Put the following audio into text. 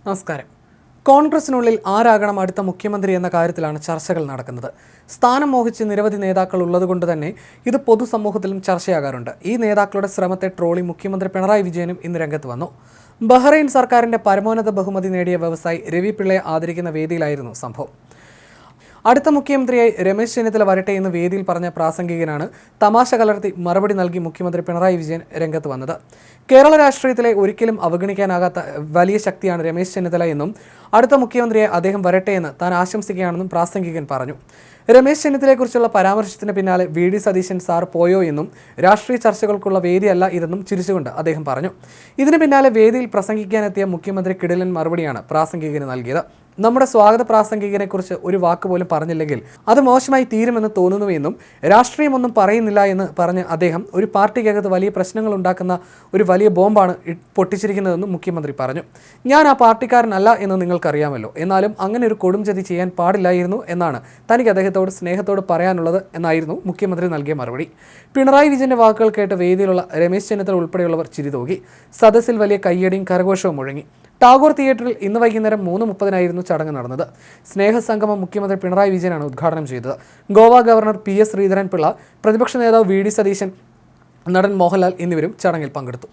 നമസ്കാരം. കോൺഗ്രസിനുള്ളിൽ ആരാകണം അടുത്ത മുഖ്യമന്ത്രി എന്ന കാര്യത്തിലാണ് ചർച്ചകൾ നടക്കുന്നത്. സ്ഥാനം മോഹിച്ച് നിരവധി നേതാക്കൾ ഉള്ളതുകൊണ്ട് തന്നെ ഇത് പൊതുസമൂഹത്തിലും ചർച്ചയാകാറുണ്ട്. ഈ നേതാക്കളുടെ ശ്രമത്തെ ട്രോളി മുഖ്യമന്ത്രി പിണറായി വിജയനും ഇന്ന് രംഗത്ത് വന്നു. ബഹ്റൈൻ സർക്കാരിന്റെ പരമോന്നത ബഹുമതി നേടിയ വ്യവസായി രവി പിള്ളയെ ആദരിക്കുന്ന വേദിയിലായിരുന്നു സംഭവം. അടുത്ത മുഖ്യമന്ത്രിയായി രമേശ് ചെന്നിത്തല വരട്ടെ എന്ന് വേദിയിൽ പറഞ്ഞ പ്രാസംഗികനാണ് തമാശ കലർത്തി മറുപടി നൽകി മുഖ്യമന്ത്രി പിണറായി വിജയൻ രംഗത്ത് വന്നത്. കേരള രാഷ്ട്രീയത്തിലെ ഒരിക്കലും അവഗണിക്കാനാകാത്ത വലിയ ശക്തിയാണ് രമേശ് ചെന്നിത്തല എന്നും അടുത്ത മുഖ്യമന്ത്രിയെ അദ്ദേഹം വരട്ടെ എന്ന് താൻ ആശംസിക്കുകയാണെന്നും പ്രാസംഗികൻ പറഞ്ഞു. രമേശ് ചെന്നിത്തലയെക്കുറിച്ചുള്ള പരാമർശത്തിന് പിന്നാലെ വി ഡി സതീശൻ സാർ പോയോ എന്നും രാഷ്ട്രീയ ചർച്ചകൾക്കുള്ള വേദിയല്ല ഇതെന്നും ചിരിച്ചുകൊണ്ട് അദ്ദേഹം പറഞ്ഞു. ഇതിന് പിന്നാലെ വേദിയിൽ പ്രസംഗിക്കാനെത്തിയ മുഖ്യമന്ത്രി കിടിലൻ മറുപടിയാണ് പ്രാസംഗികന് നൽകിയത്. നമ്മുടെ സ്വാഗത പ്രാസംഗികനെക്കുറിച്ച് ഒരു വാക്ക് പോലും പറഞ്ഞില്ലെങ്കിൽ അത് മോശമായി തീരുമെന്ന് തോന്നുന്നുവെന്നും രാഷ്ട്രീയമൊന്നും പറയുന്നില്ല എന്ന് പറഞ്ഞ് അദ്ദേഹം ഒരു പാർട്ടിക്കകത്ത് വലിയ പ്രശ്നങ്ങൾ ഉണ്ടാക്കുന്ന ഒരു വലിയ ബോംബാണ് പൊട്ടിച്ചിരിക്കുന്നതെന്നും മുഖ്യമന്ത്രി പറഞ്ഞു. ഞാൻ ആ പാർട്ടിക്കാരനല്ല എന്ന് നിങ്ങൾക്കറിയാമല്ലോ, എന്നാലും അങ്ങനെ ഒരു കൊടുംചതി ചെയ്യാൻ പാടില്ലായിരുന്നു എന്നാണ് തനിക്ക് അദ്ദേഹത്തോട് സ്നേഹത്തോട് പറയാനുള്ളത് എന്നായിരുന്നു മുഖ്യമന്ത്രി നൽകിയ മറുപടി. പിണറായി വിജയന്റെ വാക്കുകൾ കേട്ട് വേദിയിലുള്ള രമേശ് ചെന്നിത്തല ഉൾപ്പെടെയുള്ളവർ ചിരിതൂകി. സദസ്സിൽ വലിയ കയ്യടിയും കരഘോഷവും മുഴങ്ങി. ടാഗോർ തിയേറ്ററിൽ ഇന്ന് വൈകുന്നേരം 3:30 ചടങ്ങ് നടന്നത്. സ്നേഹസംഗമം മുഖ്യമന്ത്രി പിണറായി വിജയനാണ് ഉദ്ഘാടനം ചെയ്തത്. ഗോവ ഗവർണർ PS ശ്രീധരൻ പിള്ള, പ്രതിപക്ഷ നേതാവ് VD സതീശൻ, നടൻ മോഹൻലാൽ എന്നിവരും ചടങ്ങിൽ പങ്കെടുത്തു.